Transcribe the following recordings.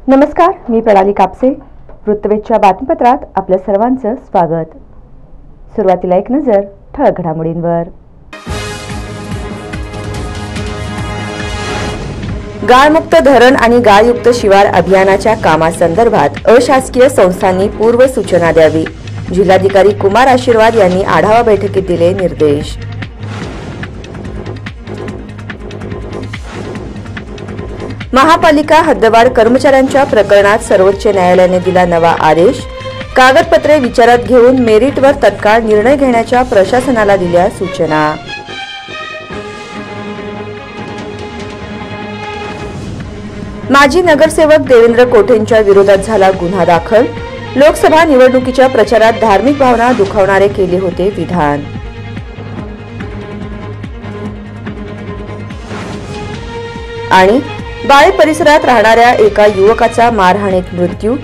नमस्कार, मी प्रणाली कापसे. वृत्तवेधच्या बातमीपत्रात आपल्या सर्वांचं स्वागत. सुरुवातीला एक नजर ठळक घडामोडींवर. गाळमुक्त धरण आणि गाळयुक्त शिवार अभियानाच्या कामासंदर्भात अशासकीय संस्थांनी पूर्व सूचना द्यावी. जिल्हाधिकारी कुमार आशीर्वाद यांनी आढावा बैठकीत दिले निर्देश. महापालिका हद्दवाढ कर्मचाऱ्यांच्या प्रकरणात सर्वोच्च न्यायालयाने दिला नवा आदेश. कागदपत्रे विचारात घेऊन मेरिटवर तत्काळ निर्णय घेण्याच्या प्रशासनाला दिल्या सूचना. माजी नगरसेवक देवेंद्र कोठेंच्या विरोधात झाला गुन्हा दाखल. लोकसभा निवडणुकीच्या प्रचारात धार्मिक भावना दुखावणारे केले होते विधान. आणि बाळे परिसरात राहणाऱ्या एका युवकाचा मारहाणीत मृत्यू.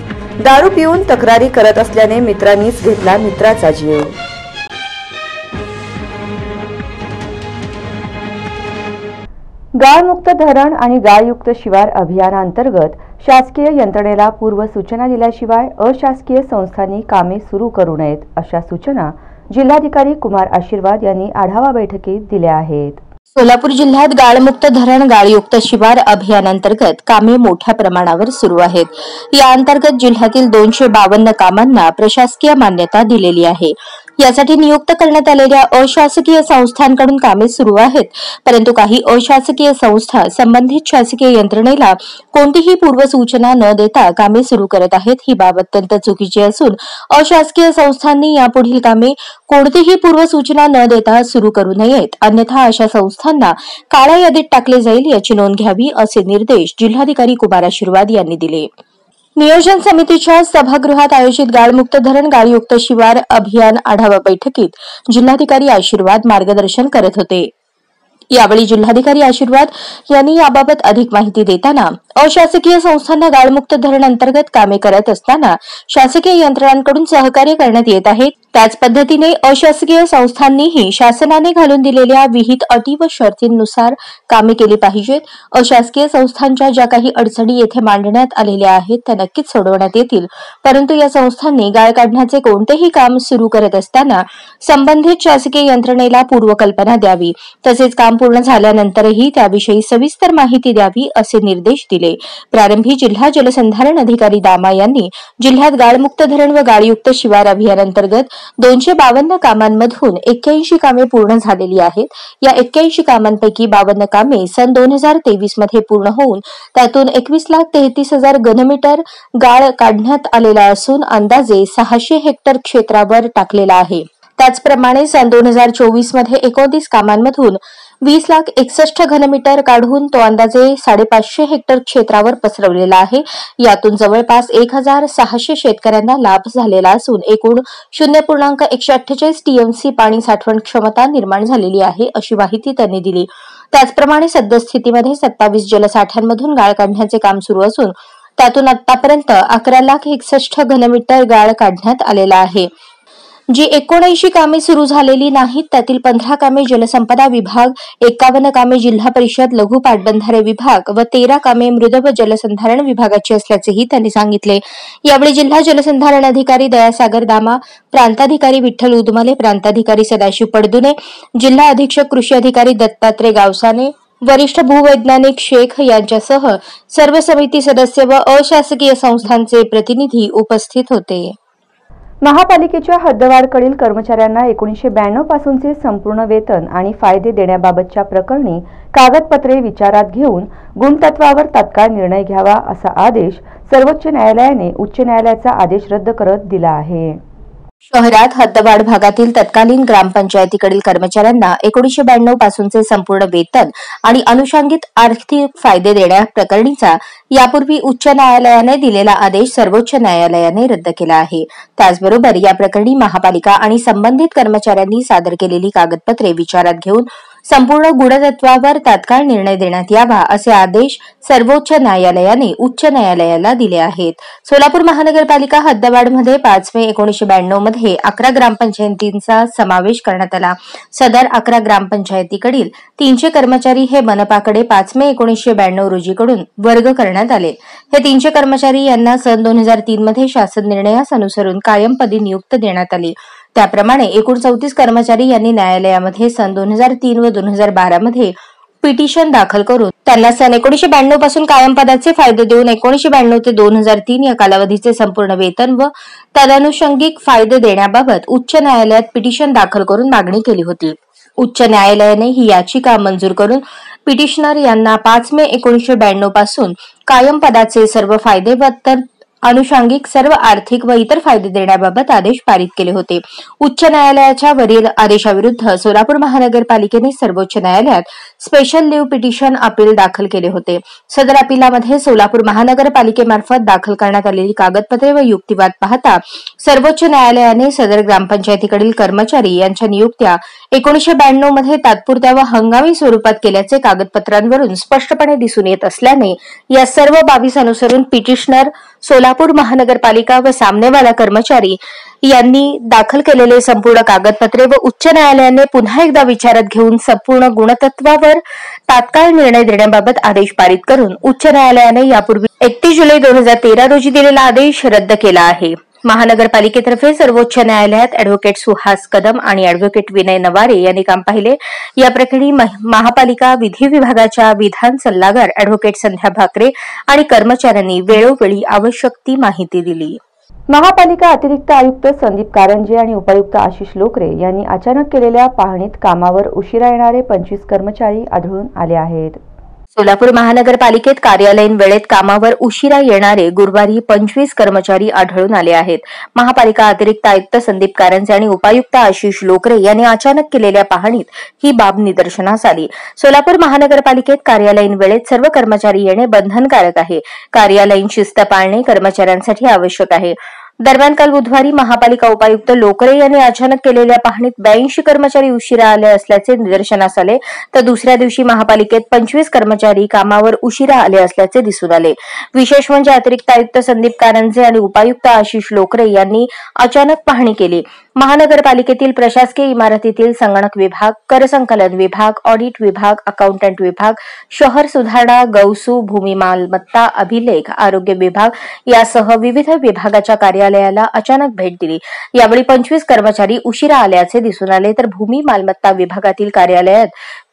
दारू पिऊन तक्रारी करत असल्याने मित्रांनीच घेतला मित्राचा जीव. गाळमुक्त धरण आणि गाळयुक्त शिवार अभियानांतर्गत शासकीय यंत्रणेला पूर्व सूचना दिल्याशिवाय अशासकीय संस्थांनी कामे सुरू करू नयेत, अशा सूचना जिल्हाधिकारी कुमार आशीर्वाद यांनी आढावा बैठकीत दिल्या आहेत. सोलापूर जिल्ह्यात गाळमुक्त धरण गाळयुक्त शिवार अभियानांतर्गत कामे मोठ्या प्रमाणावर सुरू आहेत. या अंतर्गत जिल्ह्यातील 252 कामांना प्रशासकीय मान्यता दिलेली आहे. यासाठी नियुक्त करण्यात आलेल्या अशासकीय संस्थांकडून कामे सुरू आहेत. परंतु काही अशासकीय संस्था संबंधित शासकीय यंत्रणेला कोणतीही पूर्वसूचना न देता कामे सुरू करत आहेत. ही बाब अत्यंत चुकीची असून अशासकीय संस्थांनी यापुढील कामे कोणतीही पूर्वसूचना न देता सुरू करू नयेत, अन्यथा अशा संस्थांना काळ्या यादीत टाकले जाईल, याची नोंद घ्यावी, असे निर्देश जिल्हाधिकारी कुमार आशीर्वाद यांनी दिले. नियोजन समितीच्या सभागृहात आयोजित गाळमुक्त धरण गाळयुक्त शिवार अभियान आढावा बैठकीत जिल्हाधिकारी आशीर्वाद मार्गदर्शन करत होते. यावेळी जिल्हाधिकारी आशीर्वाद यांनी याबाबत अधिक माहिती देताना अशासकीय संस्थांना गाळमुक्त धरण अंतर्गत कामे करत असताना शासकीय यंत्रणांकडून सहकार्य करण्यात येत आहे. त्याच पद्धतीने अशासकीय संस्थांनीही शासनाने घालून दिलेल्या विहित अटी व शर्तींनुसार कामे केली पाहिजेत. अशासकीय संस्थांच्या ज्या काही अडचणी येथे मांडण्यात आलेल्या आहेत त्या नक्कीच सोडवण्यात येतील. परंतु या संस्थांनी गाळ काढण्याचे कोणतेही काम सुरू करत असताना संबंधित शासकीय यंत्रणेला पूर्वकल्पना द्यावी, तसेच काम पूर्ण झाल्यानंतरही त्याविषयी सविस्तर माहिती द्यावी, असे निर्देश दिले. प्रारंभी जिल्हा जलसंधारण अधिकारी दामा यांनी जिल्ह्यात गाळमुक्त धरण व गाळयुक्त शिवार अभियानांतर्गत 252 कामांमधून 81 कामे पूर्ण झालेली आहेत. या 81 कामांपैकी 52 कामे सन 2023 मध्ये पूर्ण होऊन त्यातून 21,33,000 घनमीटर गाळ काढण्यात आलेला असून अंदाजे 600 हेक्टर क्षेत्रावर टाकलेला आहे. त्याचप्रमाणे सन 2024 मध्ये 29 कामांमधून 20,61,000 घनमीटर काढून तो अंदाजे 550 हेक्टर क्षेत्रावर पसरवलेला आहे. यातून जवळपास 1,600 शेतकऱ्यांना लाभ झालेला असून एकूण 0.148 टीएमसी पाणी साठवण क्षमता निर्माण झालेली आहे, अशी माहिती त्यांनी दिली. त्याचप्रमाणे सद्यस्थितीमध्ये 27 जलसाठ्यांमधून गाळ काढण्याचे काम सुरू असून त्यातून आतापर्यंत 11,61,000 घनमीटर गाळ काढण्यात आलेला आहे. जी 79 कामे सुरू झालेली नाहीत त्यातील 15 कामे जलसंपदा विभाग, 51 कामे जिल्हा परिषद लघु पाटबंधारे विभाग व 13 कामे मृद व जलसंधारण विभागाची असल्याचेही त्यांनी सांगितले. यावेळी जिल्हा जलसंधारण अधिकारी दयासागर दामा, प्रांताधिकारी विठ्ठल उदमले, प्रांताधिकारी सदाशिव पडदुने, जिल्हा अधीक्षक कृषी अधिकारी दत्तात्रय गावसाने, वरिष्ठ भूवैज्ञानिक शेख यांच्यासह सर्व समिती सदस्य व अशासकीय संस्थांचे प्रतिनिधी उपस्थित होते. महापालिकेच्या हद्दवाढकडील कर्मचाऱ्यांना 1992 पासूनचे संपूर्ण वेतन आणि फायदे देण्याबाबतच्या प्रकरणी कागदपत्रे विचारात घेऊन गुणतत्वावर तात्काळ निर्णय घ्यावा, असा आदेश सर्वोच्च न्यायालयाने उच्च न्यायालयाचा आदेश रद्द करत दिला आहे. शहरात हद्दवाढ भागातील तत्कालीन ग्रामपंचायतीकडील कर्मचाऱ्यांना 1992 पासूनचे संपूर्ण वेतन आणि अनुषंगिक आर्थिक फायदे देण्याप्रकरणीचा यापूर्वी उच्च न्यायालयाने दिलेला आदेश सर्वोच्च न्यायालयाने रद्द केला आहे. त्याचबरोबर या प्रकरणी महापालिका आणि संबंधित कर्मचाऱ्यांनी सादर केलेली कागदपत्रे विचारात घेऊन संपूर्ण गुणतत्वावर तात्काळ निर्णय देण्यात यावा असे आदेश सर्वोच्च न्यायालयाने उच्च न्यायालयाला दिले आहेत. सोलापूर महानगरपालिका हद्दवाढमध्ये 5 मे 1992 मध्ये 11 ग्रामपंचायतींचा समावेश करण्यात आला. सदर 11 ग्रामपंचायतीकडील 300 कर्मचारी हे मनपाकडे 5 मे 1992 रोजीकडून वर्ग करण्यात आले. हे 300 कर्मचारी यांना सन 2003 मध्ये शासन निर्णयास अनुसरून कायम पदी नियुक्त देण्यात आली. त्याप्रमाणे एकूण 34 कर्मचारी यांनी न्यायालयामध्ये सन 2003 व 2012 मध्ये पिटिशन दाखल करून त्यांना सन 1992 पासून कायम पदाचे फायदे देऊन 1992 ते 2003 या कालावधीचे संपूर्ण वेतन व तदनुषंगिक फायदे देण्याबाबत उच्च न्यायालयात पिटिशन दाखल करून मागणी केली होती. उच्च न्यायालयाने ही याचिका मंजूर करून पिटिशनर यांना 5 मे 1992 पासून कायम पदाचे सर्व फायदे व अनुषंगिक सर्व आर्थिक व इतर फायदे देण्याबाबत आदेश पारित केले होते. उच्च न्यायालयाच्या वरील आदेशाविरुद्ध सोलापूर महानगरपालिकेने सर्वोच्च न्यायालयात स्पेशल लीव्ह पिटिशन अपील दाखल केले होते. सदर अपिलामध्ये सोलापूर महानगरपालिकेमार्फत दाखल करण्यात आलेली कागदपत्रे व युक्तिवाद पाहता सर्वोच्च न्यायालयाने सदर ग्रामपंचायतीकडील कर्मचारी यांच्या नियुक्त्या 1992 मध्ये तात्पुरत्या व हंगामी स्वरूपात केल्याचे कागदपत्रांवरून स्पष्टपणे दिसून येत असल्याने या सर्व बाबीस अनुसरून पिटिशनर, सोलापूर महानगरपालिका व सामनेवाला कर्मचारी यांनी दाखल केलेले संपूर्ण कागदपत्रे व उच्च न्यायालयाने पुन्हा एकदा विचारात घेऊन संपूर्ण गुणतत्वावर तात्काळ निर्णय देण्याबाबत आदेश पारित करून उच्च न्यायालयाने यापूर्वी 31 जुलै 2013 रोजी दिलेला आदेश रद्द केला आहे. महानगरपालिकेतर्फे सर्वोच्च न्यायालयात अॅडव्होकेट सुहास कदम आणि अॅडव्होकेट विनय नवारे यांनी काम पाहिले. या प्रकरणी महापालिका विधी विभागाच्या विधान सल्लागार अॅडव्होकेट संध्या भाकरे आणि कर्मचाऱ्यांनी वेळोवेळी आवश्यक ती माहिती दिली. महापालिका अतिरिक्त आयुक्त संदीप कारंजे आणि उपायुक्त आशिष लोकरे यांनी अचानक केलेल्या पाहणीत कामावर उशिरा येणारे 25 कर्मचारी आढळून आले आहेत. सोलापूर महानगरपालिकेत कार्यालयीन वेळेत कामावर उशिरा येणारे गुरुवारी 25 कर्मचारी आढळून आले आहेत. महापालिका अतिरिक्त आयुक्त संदीप कारंजे आणि उपायुक्त आशिष लोकरे यांनी अचानक केलेल्या पाहणीत ही बाब निदर्शनास आली. सोलापूर महानगरपालिकेत कार्यालयीन वेळेत सर्व कर्मचारी येणे बंधनकारक आहे. कार्यालयीन शिस्त पाळणे कर्मचाऱ्यांसाठी आवश्यक आहे. दरम्यान काल बुधवारी महापालिका उपायुक्त लोकरे यांनी अचानक केलेल्या पाहणीत 82 कर्मचारी उशिरा आले असल्याचे निदर्शनास आले, तर दुसऱ्या दिवशी महापालिकेत 25 कर्मचारी कामावर उशिरा आले असल्याचे दिसून आले. विशेष म्हणजे अतिरिक्त आयुक्त संदीप कारंजे आणि उपायुक्त आशिष लोकरे यांनी अचानक पाहणी केली. महानगरपालिकेतील प्रशासकीय इमारतीतील संगणक विभाग, कर संकलन विभाग, ऑडिट विभाग, अकाउंटंट विभाग, शहर सुधारणा, गौसू, भूमी मालमत्ता, अभिलेख, आरोग्य विभाग यासह विविध विभागाच्या कार्यालयाला अचानक भेट दिली. यावेळी 25 कर्मचारी उशिरा आल्याचे दिसून आले, तर भूमी मालमत्ता विभागातील कार्यालयात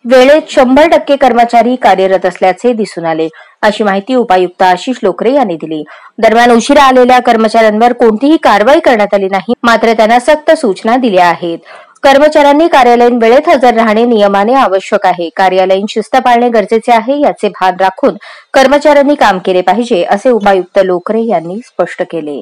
वेळेत 100% कर्मचारी कार्यरत असल्याचे दिसून आले, अशी माहिती उपायुक्त आशिष लोकरे यांनी दिली. दरम्यान उशिरा आलेल्या कर्मचाऱ्यांवर कोणतीही कारवाई करण्यात आली नाही, मात्र त्यांना सक्त सूचना दिल्या आहेत. कर्मचाऱ्यांनी कार्यालयीन वेळेत हजर राहणे नियमाने आवश्यक आहे. कार्यालयीन शिस्त पाळणे गरजेचे आहे, याचे भान राखून कर्मचाऱ्यांनी काम केले पाहिजे, असे उपायुक्त लोकरे यांनी स्पष्ट केले.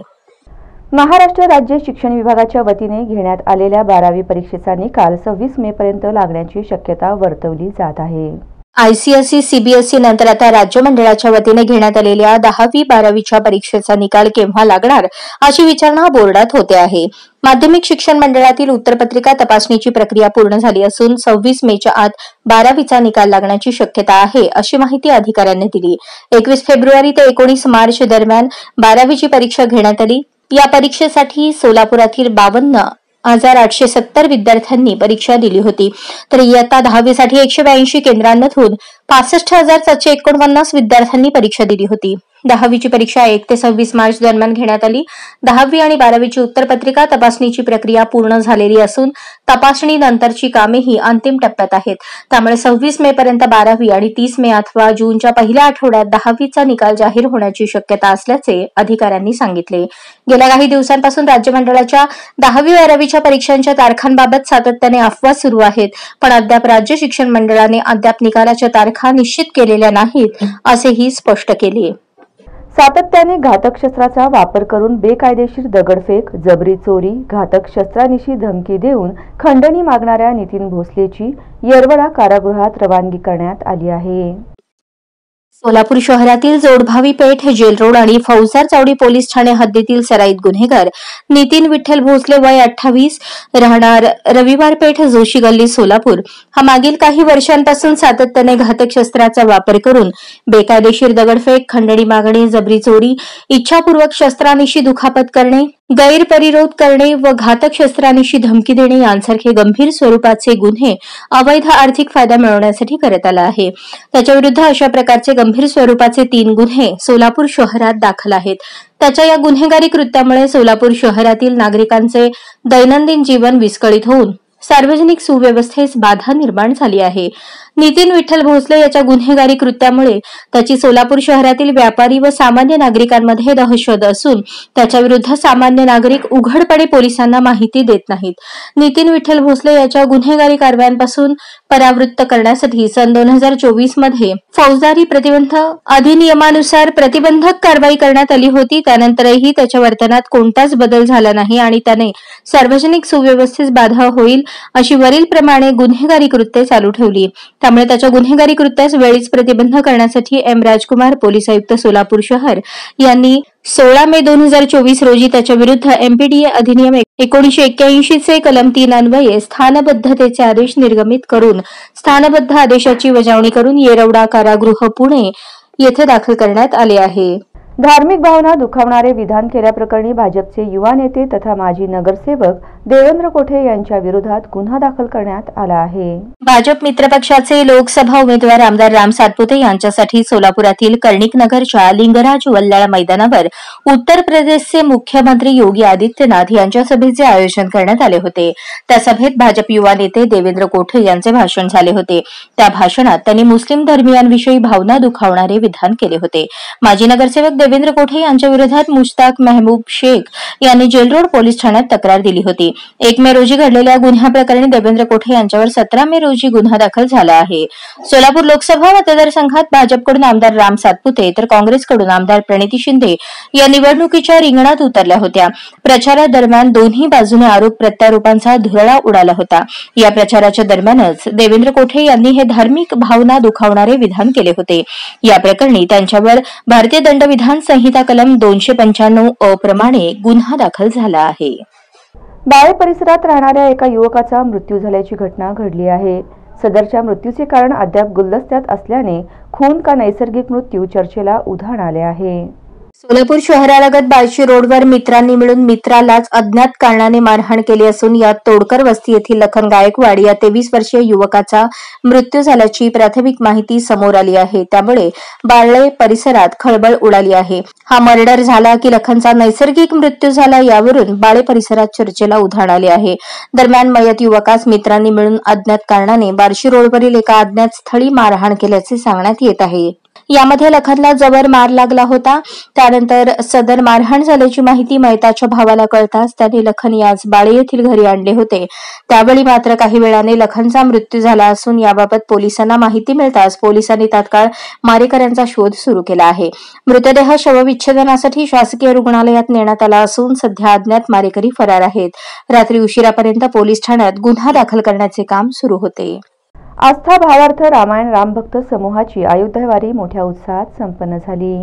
महाराष्ट्र राज्य शिक्षण विभागाच्या वतीने घेण्यात आलेल्या 12वी परीक्षेचा निकाल 26 मे पर्यंत लागण्याची शक्यता वर्तवली जात आहे. आयसीएसई, सीबीएसई नंतर आता राज्य मंडळाच्या वतीने घेण्यात आलेल्या 10वी 12वीच्या परीक्षेचा निकाल केव्हा लागणार अशी विचारणा बोर्डात होते आहे. माध्यमिक शिक्षण मंडळातील उत्तरपत्रिका तपासणीची प्रक्रिया पूर्ण झाली असून 26 मेच्या आत 12वीचा निकाल लागण्याची शक्यता आहे, अशी माहिती अधिकाऱ्यांनी दिली. 21 फेब्रुवारी ते 19 मार्च दरम्यान 12वीची परीक्षा घेण्यात आली. या परीक्षेसाठी सोलापुरातील 52,870 विद्यार्थ्यांनी परीक्षा दिली होती, तर इयत्ता 10वी साठी 182 केंद्रांमधून 65,749 विद्यार्थ्यांनी परीक्षा दिली होती. 10वीची परीक्षा 1 ते 26 मार्च दरम्यान घेण्यात आली. 10वी आणि 12वीची उत्तरपत्रिका तपासणीची प्रक्रिया पूर्ण झालेली असून तपासणी नंतरची कामेही अंतिम टप्प्यात आहेत. त्यामुळे 26 मे पर्यंत 12वी आणि 30 मे अथवा जूनच्या पहिल्या आठवड्यात 10वीचा निकाल जाहीर होण्याची शक्यता असल्याचे अधिकाऱ्यांनी सांगितले. गेल्या काही दिवसांपासून राज्य मंडळाच्या 10वी 12वीच्या परीक्षांच्या तारखांबाबत सातत्याने अफवा सुरू आहेत, पण अद्याप राज्य शिक्षण मंडळाने अद्याप निकालाच्या तारखा निश्चित केलेल्या नाहीत, असेही स्पष्ट केले. सातत्याने घातक शस्त्राचा वापर करून बेकायदेशीर दगडफेक, जबरी चोरी, घातक शस्त्रानिशी धमकी देऊन खंडणी मागणाऱ्या नितीन भोसलेची येरवडा कारागृहात रवानगी करण्यात आली आहे. सोलापूर शहरातील जोडभावी पेठ, जेल रोड आणि फौजदार चावडी पोलीस ठाणे हद्दीतील सराईत गुन्हेगार नितीन विठ्ठल भोसले वय 28 राहणार रविवार पेठ, जोशी गल्ली, सोलापूर हा मागील काही वर्षांपासून सातत्याने घातक शस्त्राचा वापर करून बेकायदेशीर दगडफेक, खंडणी मागणी, जबरी चोरी, इच्छापूर्वक शस्त्रानिशी दुखापत करणे, गैरपरिरोध करणे व घातक शस्त्रानिशी धमकी देणे यांसारखे गंभीर स्वरूपाचे गुन्हे अवैध आर्थिक फायदा मिळवण्यासाठी करत आला आहे. त्याच्याविरुद्ध अशा प्रकारचे गंभीर स्वरूपाचे 3 गुन्हे सोलापूर शहरात दाखल आहेत. त्याच्या या गुन्हेगारी कृत्यामुळे सोलापूर शहरातील नागरिकांचे दैनंदिन जीवन विस्कळीत होऊन सार्वजनिक सुव्यवस्थेस बाधा निर्माण झाली आहे. नितीन विठ्ठल भोसले याच्या गुन्हेगारी कृत्यामुळे त्याची सोलापूर शहरातील व्यापारी व सामान्य नागरिकांमध्ये दहशत असून त्याच्याविरुद्ध सामान्य नागरिक उघडपणे पोलिसांना माहिती देत नाहीत. नितीन विठ्ठल भोसले याच्या गुन्हेगारी कारवायांपासून परावृत्त करण्यासाठी सन 2024 मध्ये फौजदारी प्रतिबंध अधिनियमानुसार प्रतिबंधक कारवाई करण्यात आली होती. त्यानंतरही त्याच्या वर्तनात कोणताच बदल झाला नाही आणि त्याने सार्वजनिक सुव्यवस्थेस बाधा होईल अशी वरीलप्रमाणे गुन्हेगारी कृत्ये चालू ठेवली. त्यामुळे त्याच्या गुन्हेगारी कृत्यास वेळीच प्रतिबंध करण्यासाठी एम राजकुमार पोलीस आयुक्त सोलापूर शहर यांनी 16 मे 2024 रोजी त्याच्या विरुद्ध एमपीडीए अधिनियम 1981 चे कलम 3 अन्वये स्थानबद्धतेचे आदेश निर्गमित करून स्थानबद्ध आदेशाची बजावणी करून येरवडा कारागृह पुणे येथे दाखल करण्यात आले आहे. धार्मिक भावना दुखावणारे विधान केल्याप्रकरणी भाजपचे युवा नेते तथा माजी नगरसेवक देवेंद्र कोठे यांच्या विरोधात गुन्हा दाखल करण्यात आला आहे. भाजप मित्रपक्षाचे लोकसभा उमेदवार आमदार राम सातपुते यांच्यासाठी सोलापुरातील कर्णिक नगरच्या लिंगराज वल्लाळ मैदानावर उत्तर प्रदेशचे मुख्यमंत्री योगी आदित्यनाथ यांच्या सभेचे आयोजन करण्यात आले होते. त्या सभेत भाजप युवा नेते देवेंद्र कोठे यांचे भाषण झाले होते. त्या भाषणात त्यांनी मुस्लिम धर्मियांविषयी भावना दुखावणारे विधान केले होते. माजी नगरसेवक देवेंद्र कोठे यांच्या विरोधात मुश्ताक मेहबूब शेख यांनी जेल रोड पोलीस ठाण्यात तक्रार दिली होती. 1 मे रोजी घडलेल्या गुन्ह्याप्रकरणी देवेंद्र कोठे यांच्यावर 17 मे रोजी गुन्हा दाखल झाला आहे. सोलापूर लोकसभा मतदारसंघात भाजपकडून आमदार राम सातपुते तर काँग्रेसकडून आमदार प्रणिती शिंदे या निवडणुकीच्या रिंगणात उतरल्या होत्या. प्रचारादरम्यान दोन्ही बाजूने आरोप प्रत्यारोपांचा धुरळा उडाला होता. या प्रचाराच्या दरम्यानच देवेंद्र कोठे यांनी हे धार्मिक भावना दुखावणारे विधान केले होते. या प्रकरणी त्यांच्यावर भारतीय दंडविधान संहिता कलम 295 अ प्रमाणे गुन्हा दाखल झाला आहे. बाळे परिसरात राहणाऱ्या एका युवकाचा मृत्यू झाल्याची घटना घडली आहे. सदरच्या मृत्यूचे कारण अद्याप गुलदस्त्यात असल्याने खून का नैसर्गिक मृत्यू चर्चेला उधाण आले आहे. सोलापूर शहरालगत बार्शी रोडवर मित्रांनी मिळून मित्रालाच अज्ञात कारणाने मारहाण केली असून यात तोडकर वस्ती येथील लखन गायकवाड या 23 वर्षीय युवकाचा मृत्यू झाल्याची प्राथमिक माहिती समोर आली आहे. त्यामुळे बाळे परिसरात खळबळ उडाली आहे. हा मर्डर झाला की लखनचा नैसर्गिक मृत्यू झाला यावरून बाळे परिसरात चर्चेला उधाण आले आहे. दरम्यान मयत युवकास मित्रांनी मिळून अज्ञात कारणाने बार्शी रोडवरील एका अज्ञात स्थळी मारहाण केल्याचे सांगण्यात येत आहे. यामध्ये लखनला जबर मार लागला होता. त्यानंतर सदर मारहाण झाल्याची माहिती मयताच्या भावाला कळताच त्याने लखन याच बाळे येथील घरी आणले होते. त्यावेळी मात्र काही वेळाने लखनचा मृत्यू झाला असून याबाबत पोलिसांना माहिती मिळताच पोलिसांनी तात्काळ मारेकऱ्यांचा शोध सुरू केला आहे. मृतदेह शवविच्छेदनासाठी शासकीय रुग्णालयात नेण्यात आला असून सध्या अज्ञात मारेकरी फरार आहेत. रात्री उशिरापर्यंत पोलीस ठाण्यात गुन्हा दाखल करण्याचे काम सुरू होते. आस्था भावार्थ रामायण रामभक्त समूहाची अयोध्या वारी मोठ्या उत्साहात संपन्न झाली.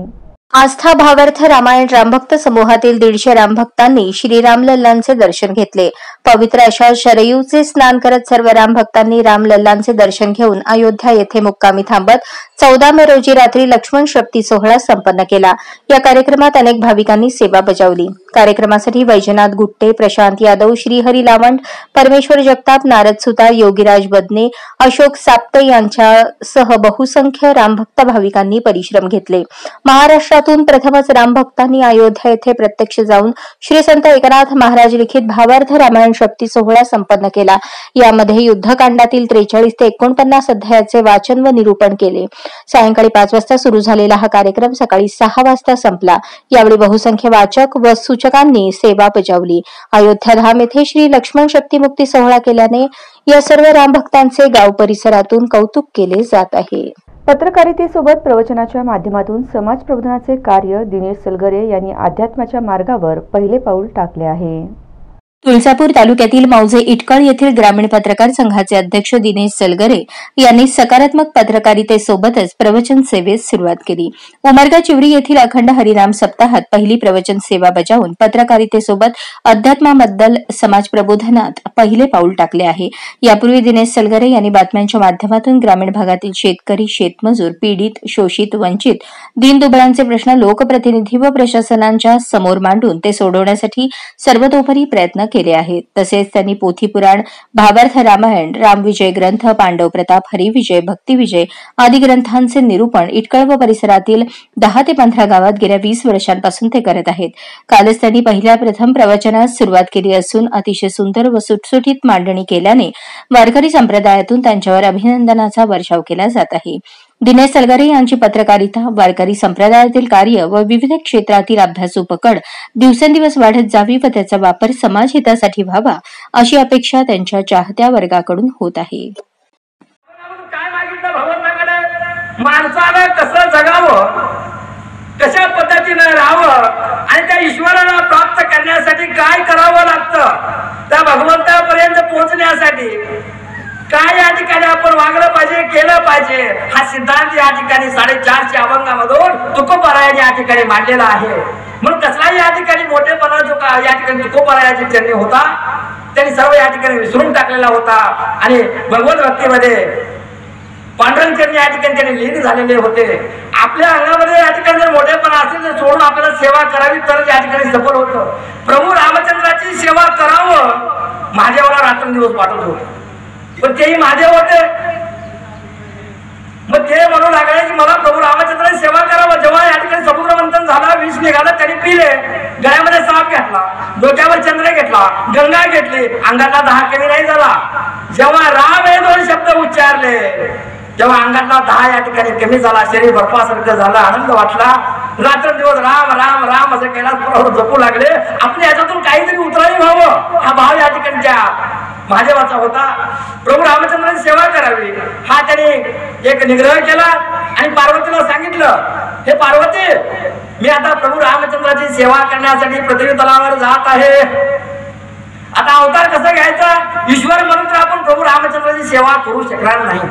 आस्था भावार्थ रामायण रामभक्त समूहातील 150 रामभक्तांनी श्रीरामलल्लांचे दर्शन घेतले. पवित्र अशा शरयूचे स्नान करत सर्व रामभक्तांनी रामलल्लांचे दर्शन घेऊन अयोध्या येथे मुक्कामी थांबत 14 मे रोजी रात्री लक्ष्मण शक्ती सोहळा संपन्न केला. या कार्यक्रमात अनेक भाविकांनी सेवा बजावली. कार्यक्रमासाठी वैजनाथ गुट्टे, प्रशांत यादव, श्रीहरी लावंड, परमेश्वर जगताप, नारद सुतार, योगीराज बदने, अशोक साप्ते यांच्यासह बहुसंख्य रामभक्त भाविकांनी परिश्रम घेतले. महाराष्ट्रातून प्रथमच रामभक्तांनी अयोध्या येथे प्रत्यक्ष जाऊन श्री संत एकनाथ महाराज लिखित भावार्थ रामायण शक्ती सोहळा संपन्न केला. यामध्ये युद्धकांडातील 43 ते 49 अध्यायाचे वाचन व निरूपण केले. सायंकाळी 5 वाजता सुरू झालेला हा कार्यक्रम सकाळी 6 वाजता संपला. यावेळी बहुसंख्य वाचक व सूचकांनी सेवा बजावली. अयोध्या धाम येथे श्री लक्ष्मण शक्ती मुक्ती सोहळा केल्याने या सर्व रामभक्तांचे गाव परिसरातून कौतुक केले जात आहे. पत्रकारितेसोबत प्रवचनाच्या माध्यमातून समाज प्रबोधनाचे कार्य दिनेश सलगरे यांनी अध्यात्माच्या मार्गावर पहिले पाऊल टाकले आहे. तुळजापूर तालुक्यातील मौजे इटकळ येथील ग्रामीण पत्रकार संघाचे अध्यक्ष दिनेश सलगरे यांनी सकारात्मक पत्रकारितेसोबतच प्रवचन सेवेस सुरुवात केली. उमरगा चिवरी येथील अखंड हरिनाम सप्ताहात पहिली प्रवचन सेवा बजावून पत्रकारितेसोबत अध्यात्माबद्दल समाज प्रबोधनात पहिले पाऊल टाकले आहे. यापूर्वी दिनेश सलगरे यांनी बातम्यांच्या माध्यमातून ग्रामीण भागातील शेतकरी, शेतमजूर, पीडित, शोषित, वंचित, दीनदुबळांचे प्रश्न लोकप्रतिनिधी व प्रशासनांच्या समोर मांडून ते सोडवण्यासाठी सर्वतोपरी प्रयत्न केले आहेत. तसेच त्यांनी पोथीपुराण, भावार्थ रामायण, रामविजय ग्रंथ, पांडव प्रताप, हरिविजय, भक्तिविजय आदी ग्रंथांचे निरूपण इटकळ व परिसरातील 10 ते 15 गावात गेल्या 20 वर्षांपासून ते करत आहेत. कालच त्यांनी पहिल्या प्रथम प्रवचनास सुरुवात केली असून अतिशय सुंदर व सुटसुटीत मांडणी केल्याने वारकरी संप्रदायातून त्यांच्यावर अभिनंदनाचा वर्षाव केला जात आहे. दिनेश सलगरे यांची पत्रकारिता, वारकरी संप्रदायातील कार्य व विविध क्षेत्रातील अभ्यासू पकड दिवसेंदिवस वाढत जावी व त्याचा वापर समाजहितासाठी व्हावा अशी अपेक्षा त्यांच्या चाहत्या वर्गाकडून होत आहे. काय मागितलं भगवंताकडे? माणसाला कसं जगावं, कशा पद्धतीने राहावं आणि त्या ईश्वराला प्राप्त करण्यासाठी काय करावं लागतं, त्या भगवंतापर्यंत पोहोचण्यासाठी काय या ठिकाणी आपण वागलं पाहिजे, केलं पाहिजे, हा सिद्धांत या ठिकाणी 450 अभंगामधून तुकोबारायांनी या ठिकाणी मांडलेला आहे. म्हणून कसलाही या ठिकाणी मोठेपणा जो का या ठिकाणी तुकोबारायाची जन्म होता त्यांनी सर्व या ठिकाणी विसरून टाकलेला होता आणि भगवत भक्तीमध्ये पांडुरंग चरणी या ठिकाणी त्यांनी लीन झालेले होते. आपल्या अंगामध्ये या ठिकाणी जर मोठेपणा असेल तर सोडून आपल्याला सेवा करावी तर या ठिकाणी सफल होतं. प्रभू रामचंद्राची सेवा करावं महादेवाला रात्रंदिवस पाठवत होते, पण तेही महादेव होते. मग ते म्हणू लागले की मला प्रभू रामचंद्राची सेवा करावं. जेव्हा या ठिकाणी समुद्र मंथन झाला, विष निघाला, त्यांनी पिले, गळ्यामध्ये साप घेतला, डोक्यावर चंद्र घेतला, गंगा घेतली, अंगातला दाह कमी नाही झाला. जेव्हा राम हे 2 शब्द उच्चारले तेव्हा अंगातला दाह या ठिकाणी कमी झाला, शरीर बर्फासारखं झालं, आनंद वाटला. रात्रंदिवस राम राम राम असं कैलासपुरावर जपू लागले. आपल्या याच्यातून काहीतरी उतरावी व्हावं हा भाव या ठिकाणी त्या महादेवाचा होता. प्रभू रामचंद्राची सेवा करावी हा त्याने एक निग्रह केला आणि पार्वतीला सांगितलं, हे पार्वती, मी आता प्रभू रामचंद्राची सेवा करण्यासाठी पृथ्वी तलावर जात आहे. आता अवतार कसा घ्यायचा? ईश्वर म्हणून तर आपण प्रभू रामचंद्राची सेवा करू शकणार नाही.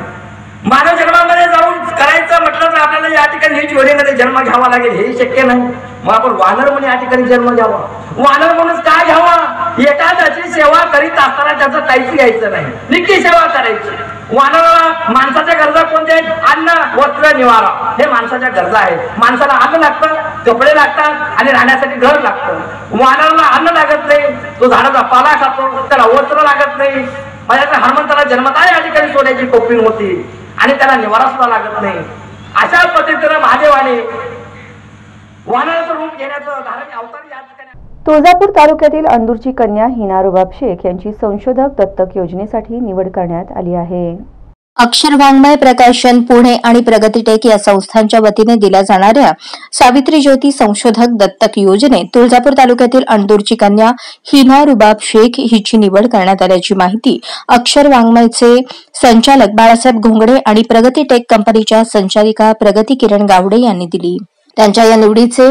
मानव जन्मामध्ये जाऊन करायचं म्हटलं तर आपल्याला या ठिकाणी नीच योनीमध्ये जन्म घ्यावा लागेल, हे शक्य नाही. मग आपण वानर म्हणून या ठिकाणी जन्म घ्यावा. वानर म्हणून काय घ्यावा? एखाद्याची सेवा करीत असताना त्याचं काहीच घ्यायचं नाही, नित्य सेवा करायची. वानराला माणसाच्या गरजा कोणत्या आहेत? अन्न, वस्त्र, निवारा, हे माणसाच्या गरजा आहेत. माणसाला अन्न लागतं, कपडे लागतात आणि राहण्यासाठी घर लागतं. वानराला अन्न लागत नाही, तो झाडाचा पाला खातो, त्याला वस्त्र लागत नाही. माझ्याकडे हनुमंताला जन्मता या ठिकाणी सोन्याची कोपीन होती आणि त्याला निवारा सुद्धा लागत नाही. अशा पद्धतीने महादेवाने वानराचं रूप घेण्याचं धार्मिक अवतार या ठिकाणी. तुळजापूर तालुक्यातील अंदूरची कन्या हिना रुबाब शेख यांची संशोधक दत्तक योजनेसाठी निवड करण्यात आली आहे. अक्षर वाङ्मय प्रकाशन पुणे आणि प्रगतीटेक या संस्थांच्या वतीने दिल्या जाणाऱ्या सावित्री ज्योती संशोधक दत्तक योजनेत तुळजापूर तालुक्यातील अंदूरची कन्या हिना रुबाब शेख हिची निवड करण्यात आल्याची माहिती अक्षर वाङ्मयचे संचालक बाळासाहेब घोंगडे आणि प्रगतीटेक कंपनीच्या संचालिका प्रगती किरण गावडे यांनी दिली. त्यांच्या या निवडीचे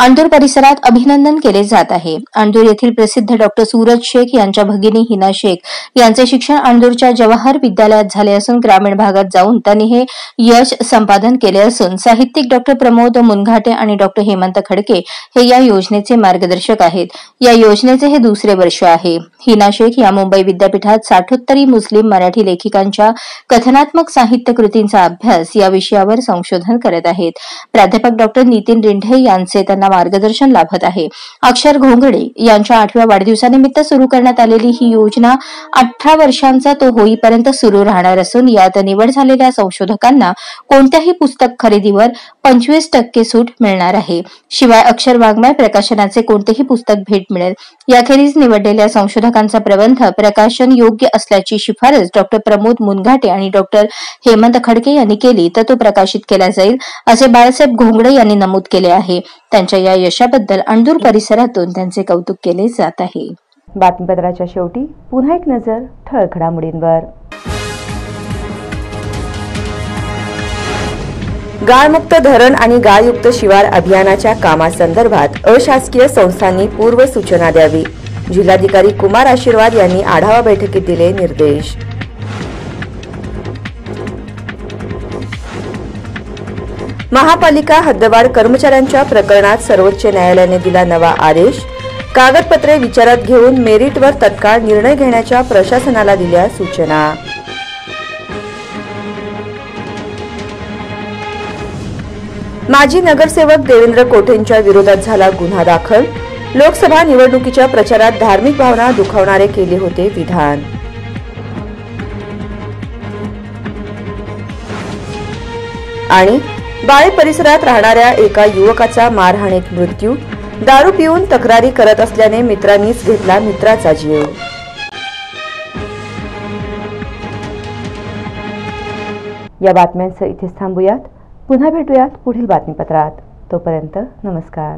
अंदूर परिसरात अभिनंदन केले जात आहे. अंदूर येथील प्रसिद्ध डॉक्टर सूरज शेख यांच्या भगिनी हिना शेख यांचे शिक्षण अंदूरच्या जवाहर विद्यालयात झाले असून ग्रामीण भागात जाऊन त्यांनी हे यश संपादन केले असून साहित्यिक डॉक्टर प्रमोद मुनघाटे आणि डॉक्टर हेमंत खडके हे या योजनेचे मार्गदर्शक आहेत. या योजनेचे हे 2रे वर्ष आहे. हिना शेख या मुंबई विद्यापीठात 60 मुस्लिम मराठी लेखिकांच्या कथनात्मक साहित्य कृतींचा अभ्यास या विषयावर संशोधन करत आहेत. प्राध्यापक डॉक्टर नितीन रिंढे यांचे त्यांना मार्गदर्शन लाभत आहे. अक्षर घोंगडे यांच्या 8व्या वाढदिवसानिमित्त सुरू करण्यात आलेली ही योजना 18 वर्षांचा तो होईपर्यंत सुरू राहणार असून यात निवड झालेल्या संशोधकांना कोणत्याही पुस्तक खरेदीवर 25% सूट मिळणार आहे. शिवाय अक्षर वाङ्मय प्रकाशनाचे कोणतेही पुस्तक भेट मिळेल. याखेरीज निवडलेल्या संशोधकांचा प्रबंध प्रकाशन योग्य असल्याची शिफारस डॉक्टर प्रमोद मुनघाटे आणि डॉक्टर हेमंत खडके यांनी केली तर तो प्रकाशित केला जाईल असे बाळासाहेब घोंगडे यांनी नमूद केले आहे. त्यांच्या या यशाबद्दल अंदूर परिसरातून त्यांचे कौतुक केले जात आहे. बातमीपत्राच्या शेवटी पुन्हा एक नजर ठळक घडामोडींवर. गाळमुक्त धरण आणि गाळयुक्त शिवार अभियानाच्या कामासंदर्भात अशासकीय संस्थांनी पूर्व सूचना द्यावी. जिल्हाधिकारी कुमार आशीर्वाद यांनी आढावा बैठकीत दिले निर्देश. महापालिका हद्दवाढ कर्मचाऱ्यांच्या प्रकरणात सर्वोच्च न्यायालयाने दिला नवा आदेश. कागदपत्रे विचारात घेऊन मेरिटवर तत्काळ निर्णय घेण्याच्या प्रशासनाला दिल्या सूचना. माजी नगरसेवक देवेंद्र कोठेंच्या विरोधात झाला गुन्हा दाखल. लोकसभा निवडणुकीच्या प्रचारात धार्मिक भावना दुखावणारे केले होते विधान. आणि बाळे परिसरात राहणाऱ्या एका युवकाचा मारहाणीत मृत्यू. दारू पिऊन तक्रारी करत असल्याने मित्रांनीच घेतला मित्राचा जीव. या बातम्यांसह इथेच थांबूयात. पुन्हा भेटूयात पुढील बातमीपत्रात. तोपर्यंत नमस्कार.